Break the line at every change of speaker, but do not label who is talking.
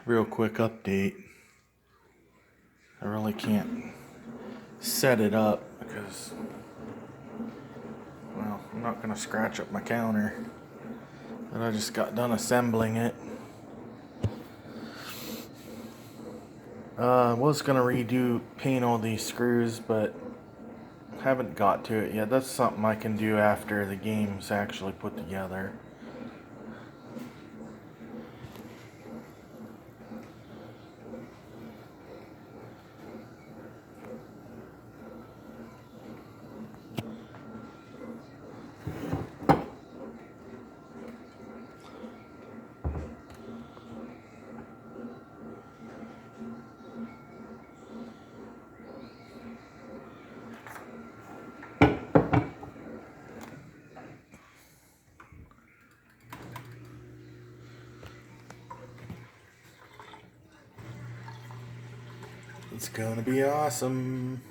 Real quick update. I really can't set it up because, well, I'm not going to scratch up my counter. But I just got done assembling it. I was going to paint all these screws, but haven't got to it yet. That's something I can do after the game's actually put together. It's gonna be awesome.